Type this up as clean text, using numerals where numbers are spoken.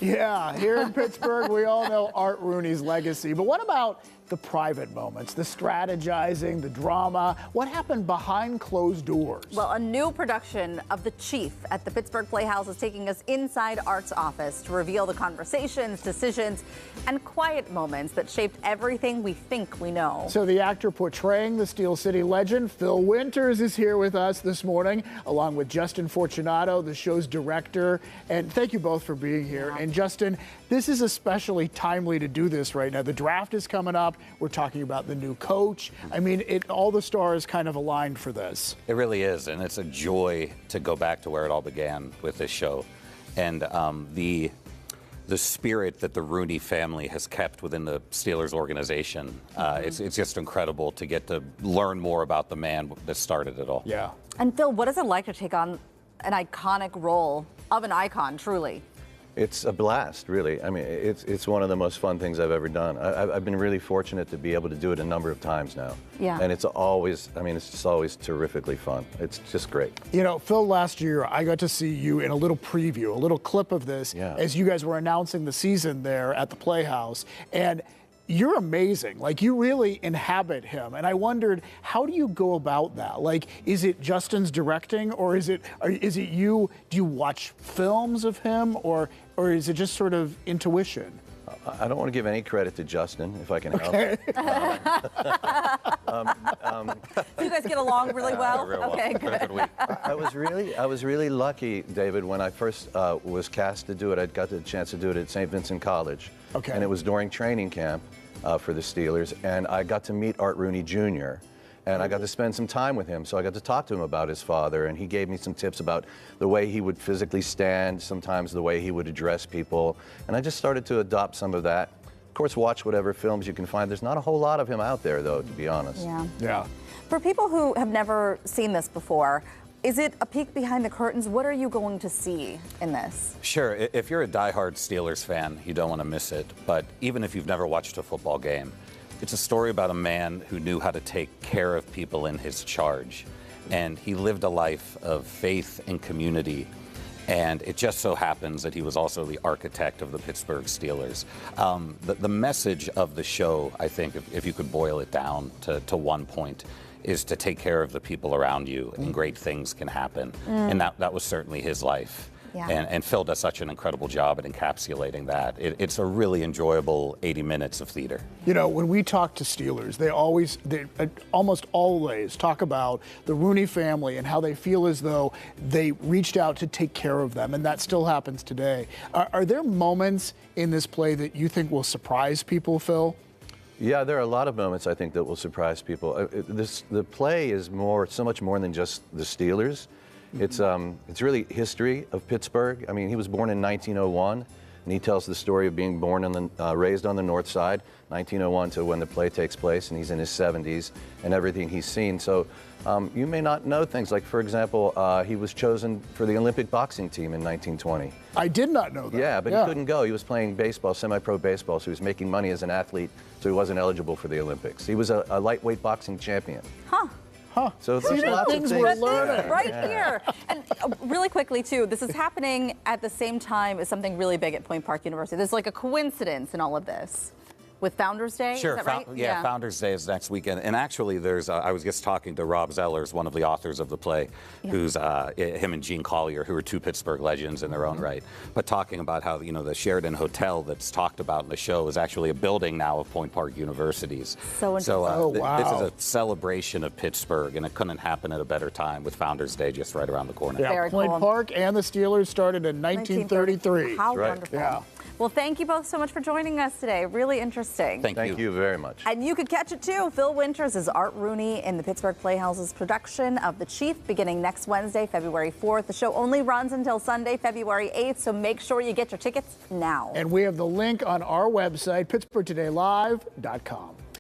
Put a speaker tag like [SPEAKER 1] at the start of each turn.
[SPEAKER 1] Yeah, here in Pittsburgh, we all know Art Rooney's legacy. But what about the private moments, the strategizing, the drama? What happened behind closed doors?
[SPEAKER 2] Well, a new production of The Chief at the Pittsburgh Playhouse is taking us inside Art's office to reveal the conversations, decisions, and quiet moments that shaped everything we think we know.
[SPEAKER 1] So the actor portraying the Steel City legend, Phil Winters, is here with us this morning, along with Justin Fortunato, the show's director. And thank you both for being here. And Justin, this is especially timely to do this right now. The draft is coming up. We're talking about the new coach. I mean, all the stars kind of aligned for this.
[SPEAKER 3] It really is, and it's a joy to go back to where it all began with this show. And the spirit that the Rooney family has kept within the Steelers organization, it's just incredible to get to learn more about the man that started it all.
[SPEAKER 1] Yeah.
[SPEAKER 2] And Phil, what is it like to take on an iconic role of an icon, truly?
[SPEAKER 4] It's a blast, really. I mean, it's one of the most fun things I've ever done. I've been really fortunate to be able to do it a number of times now.
[SPEAKER 2] Yeah.
[SPEAKER 4] And it's always, I mean, it's just always terrifically fun. It's just great.
[SPEAKER 1] You know, Phil, last year, I got to see you in a little preview, a little clip of this, as you guys were announcing the season there at the Playhouse. And you're amazing. Like, you really inhabit him. And I wondered, how do you go about that? Like, is it Justin's directing, or is it you? Do you watch films of him, or is it just sort of intuition?
[SPEAKER 4] I don't want to give any credit to Justin, if I can help.
[SPEAKER 2] Do you guys get along really well? Okay, good.
[SPEAKER 4] I was really lucky, David, when I first was cast to do it. I got the chance to do it at St. Vincent College.
[SPEAKER 1] Okay.
[SPEAKER 4] And it was during training camp for the Steelers, and I got to meet Art Rooney Jr., and I got to spend some time with him. So I got to talk to him about his father, and he gave me some tips about the way he would physically stand, sometimes the way he would address people. And I just started to adopt some of that. Of course, watch whatever films you can find. There's not a whole lot of him out there, though, to be honest.
[SPEAKER 1] Yeah.
[SPEAKER 2] For people who have never seen this before, is it a peek behind the curtains? What are you going to see in this?
[SPEAKER 3] Sure, if you're a diehard Steelers fan, you don't want to miss it. But even if you've never watched a football game, it's a story about a man who knew how to take care of people in his charge. And he lived a life of faith and community. And it just so happens that he was also the architect of the Pittsburgh Steelers. The message of the show, I think, if you could boil it down to one point, is to take care of the people around you, and great things can happen. And that was certainly his life.
[SPEAKER 2] Yeah.
[SPEAKER 3] And Phil does such an incredible job at encapsulating that. It's a really enjoyable 80 minutes of theater.
[SPEAKER 1] You know, when we talk to Steelers, they almost always talk about the Rooney family and how they feel as though they reached out to take care of them, and that still happens today. Are there moments in this play that you think will surprise people, Phil?
[SPEAKER 4] Yeah, there are a lot of moments, I think, that will surprise people. The play is so much more than just the Steelers. It's really history of Pittsburgh. I mean, he was born in 1901, and he tells the story of being born raised on the North Side, 1901 to when the play takes place, and he's in his 70s and everything he's seen. So you may not know things like, for example, he was chosen for the Olympic boxing team in 1920.
[SPEAKER 1] I did not know that.
[SPEAKER 4] Yeah, but he couldn't go. He was playing baseball, semi-pro baseball, so he was making money as an athlete, so he wasn't eligible for the Olympics. He was a lightweight boxing champion. So there's lots of things
[SPEAKER 1] we're learning.
[SPEAKER 2] Right here. And really quickly, too, this is happening at the same time as something really big at Point Park University. There's like a coincidence in all of this. With Founders Day,
[SPEAKER 3] sure,
[SPEAKER 2] is that right?
[SPEAKER 3] Yeah, Founders Day is next weekend. And actually, I was just talking to Rob Zellers, one of the authors of the play, who's him and Gene Collier, who are two Pittsburgh legends in their own right. But talking about how, you know, the Sheraton Hotel that's talked about in the show is actually a building now of Point Park University's.
[SPEAKER 2] So interesting.
[SPEAKER 3] This is a celebration of Pittsburgh, and it couldn't happen at a better time with Founders Day just right around the corner.
[SPEAKER 1] Yeah,
[SPEAKER 2] Very
[SPEAKER 1] Point
[SPEAKER 2] cool.
[SPEAKER 1] Park and the Steelers started in 1933.
[SPEAKER 2] How wonderful.
[SPEAKER 1] Yeah.
[SPEAKER 2] Well, thank you both so much for joining us today. Really interesting.
[SPEAKER 4] Thank you very much.
[SPEAKER 2] And you could catch it too. Phil Winters is Art Rooney in the Pittsburgh Playhouse's production of The Chief beginning next Wednesday, February 4th. The show only runs until Sunday, February 8th, so make sure you get your tickets now.
[SPEAKER 1] And we have the link on our website, PittsburghTodayLive.com.